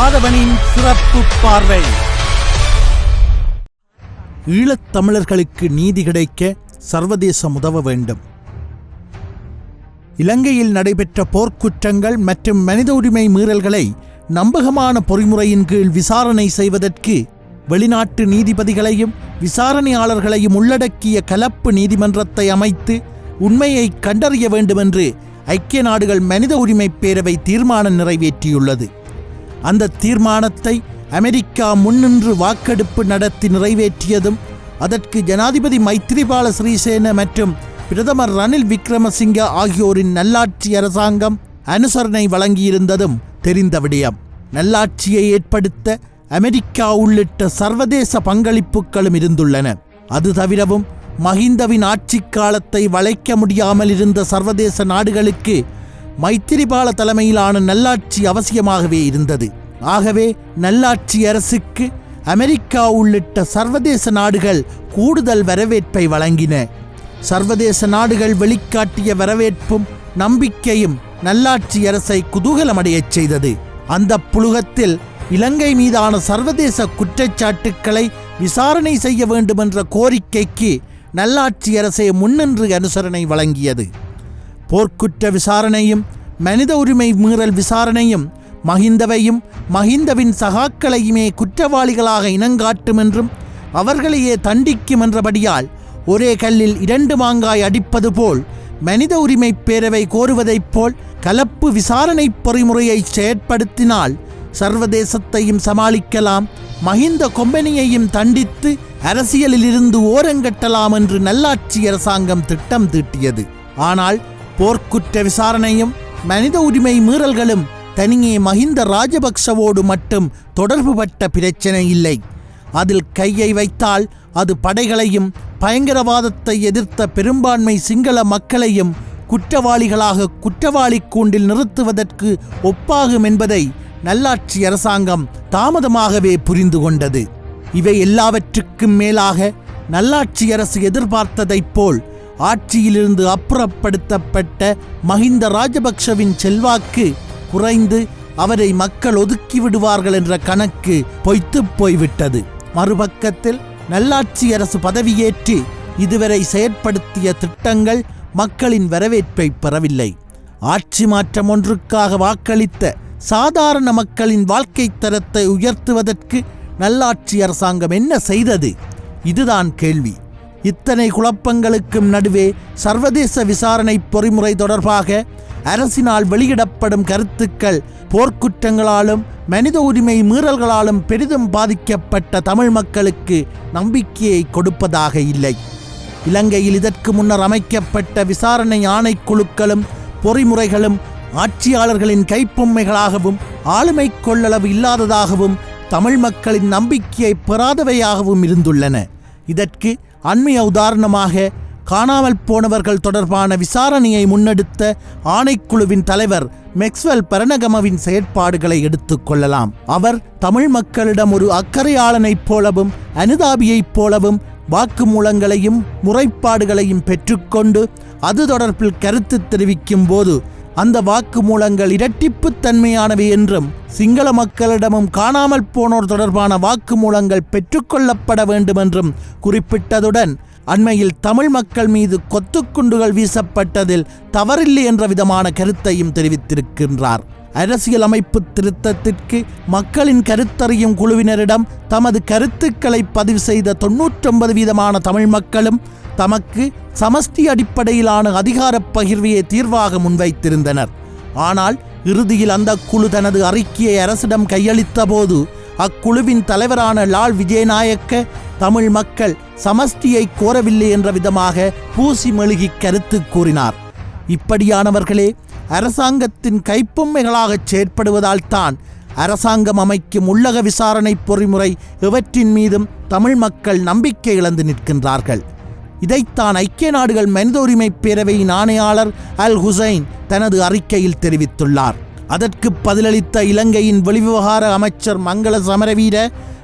ஆதவனின் சிறப்பு பார்வை. ஈழத்தமிழர்களுக்கு நீதி கிடைக்க சர்வதேசம் உதவ வேண்டும். இலங்கையில் நடைபெற்ற போர்க்குற்றங்கள் மற்றும் மனித உரிமை மீறல்களை நம்பகமான பொறிமுறையின் கீழ் விசாரணை செய்வதற்கு வெளிநாட்டு நீதிபதிகளையும் விசாரணையாளர்களையும் உள்ளடக்கிய கலப்பு நீதிமன்றத்தை அமைத்து உண்மையை கண்டறிய வேண்டுமென்று ஐக்கிய நாடுகள் மனித உரிமை பேரவை தீர்மானம் நிறைவேற்றியுள்ளது. அந்த தீர்மானத்தை அமெரிக்கா முன்னின்று வாக்கெடுப்பு நடத்தி நிறைவேற்றியதும், அதற்கு ஜனாதிபதி மைத்திரிபால சிறிசேன மற்றும் பிரதமர் ரணில் விக்ரமசிங்க ஆகியோரின் நல்லாட்சி அரசாங்கம் அனுசரணை வழங்கியிருந்ததும் தெரிந்த விடயம். நல்லாட்சியை ஏற்படுத்த அமெரிக்கா உள்ளிட்ட சர்வதேச பங்களிப்புகளும் இருந்துள்ளன. அது தவிரவும் மஹிந்தவின் ஆட்சி காலத்தை வளைக்க முடியாமல் இருந்த சர்வதேச நாடுகளுக்கு மைத்திரிபால தலைமையிலான நல்லாட்சி அவசியமாகவே இருந்தது. ஆகவே நல்லாட்சி அரசுக்கு அமெரிக்கா உள்ளிட்ட சர்வதேச நாடுகள் கூடுதல் வரவேற்பை வழங்கின. சர்வதேச நாடுகள் வெளிக்காட்டிய வரவேற்பும் நம்பிக்கையும் நல்லாட்சி அரசை குதூகலமடையச் செய்தது. அந்த புழுகத்தில் இலங்கை மீதான சர்வதேச குற்றச்சாட்டுக்களை விசாரணை செய்ய வேண்டுமென்ற கோரிக்கைக்கு நல்லாட்சி அரசே முன்னின்று அனுசரணை வழங்கியது. போர்க்குற்ற விசாரணையும் மனித உரிமை மீறல் விசாரணையும் மஹிந்தவையும் மஹிந்தவின் சகாக்களையுமே குற்றவாளிகளாக இனங்காட்டும் என்றும் அவர்களையே தண்டிக்கும் என்றபடியால் ஒரே கல்லில் இரண்டு மாங்காய் அடிப்பது போல் மனித உரிமை பேரவை கோருவதைப் போல் கலப்பு விசாரணை பொறிமுறையை செயற்படுத்தினால் சர்வதேசத்தையும் சமாளிக்கலாம், மஹிந்த கொம்பனியையும் தண்டித்து அரசியலில் இருந்து ஓரங்கட்டலாம் என்று நல்லாட்சி அரசாங்கம் திட்டம் தீட்டியது. ஆனால் போர்க்குற்ற விசாரணையும் மனித உரிமை மீறல்களும் தனியே மஹிந்த ராஜபக்சவோடு மட்டும் தொடர்புபட்ட பிரச்சனை இல்லை. அதில் கையை வைத்தால் அது படைகளையும் பயங்கரவாதத்தை எதிர்த்த பெரும்பான்மை சிங்கள மக்களையும் குற்றவாளிகளாக குற்றவாளி கூண்டில் நிறுத்துவதற்கு ஒப்பாகும் என்பதை நல்லாட்சி அரசாங்கம் தாமதமாகவே புரிந்து கொண்டது. இவை எல்லாவற்றுக்கும் மேலாக நல்லாட்சி அரசு எதிர்பார்த்ததைப் போல் ஆட்சியிலிருந்து அப்புறப்படுத்தப்பட்ட மஹிந்த ராஜபக்சவின் செல்வாக்கு குறைந்து அவரை மக்கள் ஒதுக்கிவிடுவார்கள் என்ற கணக்கு பொய்த்துப் போய்விட்டது. மறுபக்கத்தில் நல்லாட்சி அரசு பதவியேற்று இதுவரை செயற்படுத்திய திட்டங்கள் மக்களின் வரவேற்பை பெறவில்லை. ஆட்சி மாற்றம் ஒன்றுக்காக வாக்களித்த சாதாரண மக்களின் வாழ்க்கை தரத்தை உயர்த்துவதற்கு நல்லாட்சி அரசாங்கம் என்ன செய்தது? இதுதான் கேள்வி. இத்தனை குழப்பங்களுக்கும் நடுவே சர்வதேச விசாரணை பொறிமுறை தொடர்பாக அரசினால் வெளியிடப்படும் கருத்துக்கள் போர்க்குற்றங்களாலும் மனித உரிமை மீறல்களாலும் பெரிதும் பாதிக்கப்பட்ட தமிழ் மக்களுக்கு நம்பிக்கையை கொடுப்பதாக இல்லை. இலங்கையில் இதற்கு முன்னர் அமைக்கப்பட்ட விசாரணை ஆணைக்குழுக்களும் பொறிமுறைகளும் ஆட்சியாளர்களின் கைப்பொம்மைகளாகவும் ஆளுமை கொள்ளளவு இல்லாததாகவும் தமிழ் மக்களின் நம்பிக்கையை பெறாதவையாகவும் இருந்துள்ளன. இதற்கு அண்மைய உதாரணமாக காணாமல் போனவர்கள் தொடர்பான விசாரணையை முன்னெடுத்த ஆணைக்குழுவின் தலைவர் மெக்ஸ்வெல் பரணகமவின் செயற்பாடுகளை எடுத்துக் கொள்ளலாம். அவர் தமிழ் மக்களிடம் ஒரு அக்கறையாளனைப் போலவும் அனுதாபியைப் போலவும் வாக்குமூலங்களையும் முறைப்பாடுகளையும் பெற்றுக்கொண்டு அது தொடர்பில் கருத்து தெரிவிக்கும் போது அந்த வாக்குமூலங்கள் இரட்டிப்புத்தன்மையானவை என்றும் சிங்கள மக்களிடமும் காணாமல் போனோர் தொடர்பான வாக்குமூலங்கள் பெற்றுக்கொள்ளப்பட வேண்டுமென்றும் குறிப்பிட்டதுடன் அண்மையில் தமிழ் மக்கள் மீது கொத்துக்குண்டுகள் வீசப்பட்டதில் தவறில்லை என்ற விதமான கருத்தையும் தெரிவித்திருக்கின்றார். அரசியல் அமைப்பு திருத்தத்திற்கு மக்களின் கருத்தறியும் குழுவினரிடம் தமது கருத்துக்களை பதிவு செய்த 99% தமிழ் மக்களும் தமக்கு சமஷ்டி அடிப்படையிலான அதிகாரப் பகிர்வையை தீர்வாக முன்வைத்திருந்தனர். ஆனால் இறுதியில் அந்த குழு தனது அறிக்கையை அரசிடம் கையளித்த போது அக்குழுவின் தலைவரான லால் விஜயநாயக்க தமிழ் மக்கள் சமஷ்டியை கோரவில்லை என்ற விதமாக பூசி மெழுகி கருத்து கூறினார். இப்படியானவர்களே அரசாங்கத்தின் கைப்பொம்மைகளாக செயற்படுவதால் தான் அரசாங்கம் அமைக்கும் உள்ளக விசாரணை பொறிமுறை எவற்றின் மீதும் தமிழ் மக்கள் நம்பிக்கை இழந்து நிற்கின்றார்கள். இதைத்தான் ஐக்கிய நாடுகள் மனித உரிமை பேரவையின் ஆணையாளர் அல் ஹுசைன் தனது அறிக்கையில் தெரிவித்துள்ளார். அதற்கு பதிலளித்த இலங்கையின் வெளிவிவகார அமைச்சர் மங்கள சமரவீர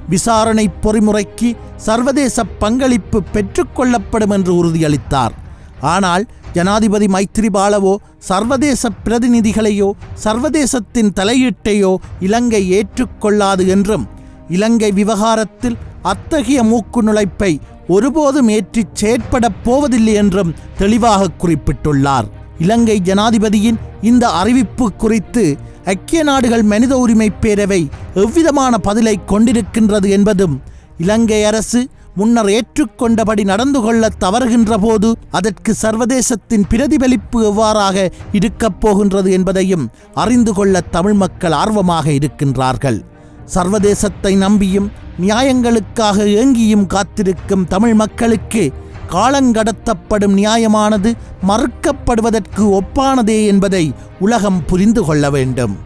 விசாரணை பொறிமுறைக்கு சர்வதேச பங்களிப்பு பெற்றுக்கொள்ளப்படும் என்று உறுதியளித்தார். ஆனால் ஜனாதிபதி மைத்திரிபாலவோ சர்வதேச பிரதிநிதிகளையோ சர்வதேசத்தின் தலையீட்டையோ இலங்கை ஏற்றுக்கொள்ளாது என்றும் இலங்கை விவகாரத்தில் அத்தகைய மூக்கு நுழைப்பை ஒருபோதும் ஏற்றிச் செயற்படப் போவதில்லை என்றும் தெளிவாக குறிப்பிட்டுள்ளார். இலங்கை ஜனாதிபதியின் இந்த அறிவிப்பு குறித்து ஐக்கிய நாடுகள் மனித உரிமை பேரவை எவ்விதமான பதிலை கொண்டிருக்கின்றது என்பதும், இலங்கை அரசு முன்னர் ஏற்றுக்கொண்டபடி நடந்து கொள்ள தவறுகின்ற போது அதற்கு சர்வதேசத்தின் பிரதிபலிப்பு எவ்வாறாக இருக்கப் போகின்றது என்பதையும் அறிந்து கொள்ள தமிழ் மக்கள் ஆர்வமாக இருக்கின்றார்கள். சர்வதேசத்தை நம்பியும் நியாயங்களுக்காக ஏங்கியும் காத்திருக்கும் தமிழ் மக்களுக்கு காலங்கடத்தப்படும் நியாயமானது மறுக்கப்படுவதற்கு ஒப்பானதே என்பதை உலகம் புரிந்து கொள்ள வேண்டும்.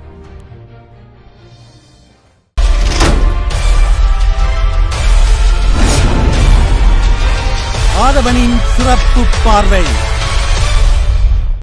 ஆதவனின் சிறப்பு பார்வை.